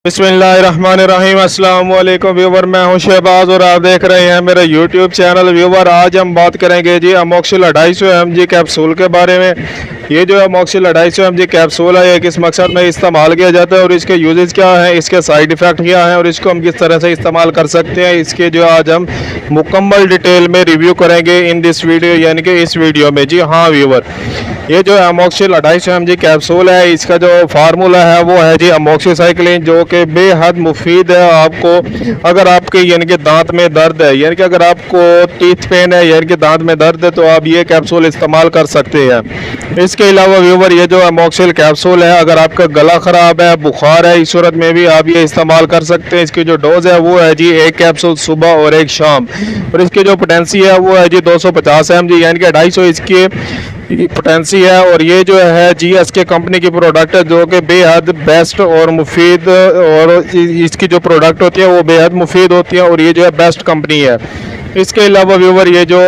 बिस्मिल्लाहिर्रहमानिर्रहीम। अस्सलाम वालेकुम व्यूवर, मैं हूं शहबाज और आप देख रहे हैं मेरा यूट्यूब चैनल। व्यूवर, आज हम बात करेंगे जी अमोक्सिल 250 mg कैप्सूल के बारे में। ये जो अमोक्सिल 250 mg कैप्सूल है, ये किस मकसद में इस्तेमाल किया जाता है और इसके यूजेस क्या हैं, इसके साइड इफ़ेक्ट क्या हैं और इसको हम किस तरह से इस्तेमाल कर सकते हैं, इसके जो आज हम मुकम्मल डिटेल में रिव्यू करेंगे इन दिस वीडियो, यानी कि इस वीडियो में। जी हाँ व्यूवर, ये जो अमोक्सिल 250 mg कैप्सूल है, इसका जो फार्मूला है वो है जी अमोक्सिसाइक्लिन, जो कि बेहद मुफीद है आपको। अगर आपके यानी कि दांत में दर्द है, यानी कि अगर आपको टीथ पेन है, यानी कि दांत में दर्द है, तो आप ये कैप्सूल इस्तेमाल कर सकते हैं। इसके अलावा व्यूवर, ये जो अमोक्सिल कैप्सूल है, अगर आपका गला ख़राब है, बुखार है, इस सूरत में भी आप ये इस्तेमाल कर सकते हैं। इसकी जो डोज है वो है जी 1 कैप्सूल सुबह और 1 शाम, और इसकी जो पोटेंसी है वो है जी 250 mg, यानी कि 250 इसकी पोटेंसी है। और ये जो है GSK कंपनी की प्रोडक्ट है, जो कि बेहद बेस्ट और मुफीद, और इसकी जो प्रोडक्ट होती है वो बेहद मुफीद होती है, और ये जो है बेस्ट कंपनी है। इसके अलावा व्यूवर, ये जो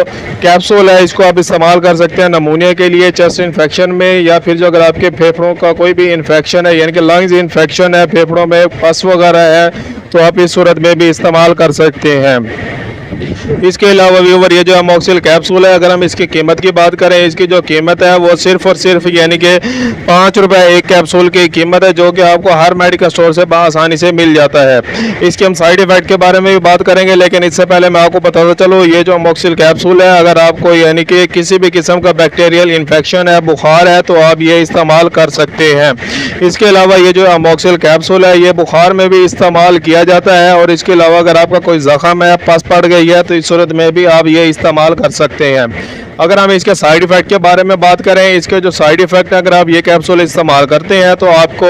कैप्सूल है इसको आप इस्तेमाल कर सकते हैं नमूने के लिए, चेस्ट इन्फेक्शन में, या फिर जो अगर आपके फेफड़ों का कोई भी इन्फेक्शन है, यानी कि लंग्स इन्फेक्शन है, फेफड़ों में पस वगैरह है, तो आप इस सूरत में भी इस्तेमाल कर सकते हैं। इसके अलावा व्यूवर, ये जो अमोक्सिल कैप्सूल है, अगर हम इसकी कीमत की बात करें, इसकी जो कीमत है वो सिर्फ और सिर्फ यानी कि 5 रुपये एक कैप्सूल की कीमत है, जो कि आपको हर मेडिकल स्टोर से आसानी से मिल जाता है। इसके हम साइड इफ़ेक्ट के बारे में भी बात करेंगे, लेकिन इससे पहले मैं आपको बताता चलो, ये जो अमोक्सिल कैप्सूल है, अगर आपको यानी कि किसी भी किस्म का बैक्टीरियल इन्फेक्शन है, बुखार है, तो आप ये इस्तेमाल कर सकते हैं। इसके अलावा ये जो अमोक्सिल कैप्सूल है, ये बुखार में भी इस्तेमाल किया जाता है, और इसके अलावा अगर आपका कोई ज़ख़म है, पस पड़ गई है, तो इस सूरत में भी आप ये इस्तेमाल कर सकते हैं। अगर हम इसके साइड इफ़ेक्ट के बारे में बात करें, इसके जो साइड इफ़ेक्ट, अगर आप ये कैप्सूल इस्तेमाल करते हैं तो आपको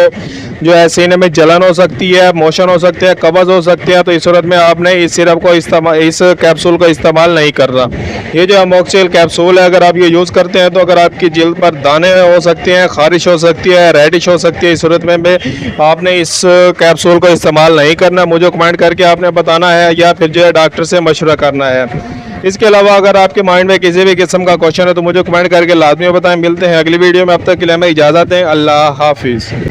जो है सीने में जलन हो सकती है, मोशन हो सकते हैं, कब्ज़ हो सकती है, तो इस सूरत में आपने इस सिरप को इस कैप्सूल को इस्तेमाल नहीं करना। ये जो अमोक्सिल कैप्सूल है, अगर आप ये यूज़ करते हैं तो अगर आपकी जिल्द पर दाने हो सकते हैं, खारिश हो सकती है, रेडिश हो सकती है, इस सूरत में भी आपने इस कैप्सूल को इस्तेमाल नहीं करना। मुझे कमेंट करके आपने बताना है, या फिर जो है डॉक्टर से मशवरा करना है। इसके अलावा अगर आपके माइंड में किसी भी किस्म का क्वेश्चन है तो मुझे कमेंट करके लाजमी बताएं। मिलते हैं अगली वीडियो में, अब तक के लिए हमें इजाज़त दें। अल्लाह हाफिज़।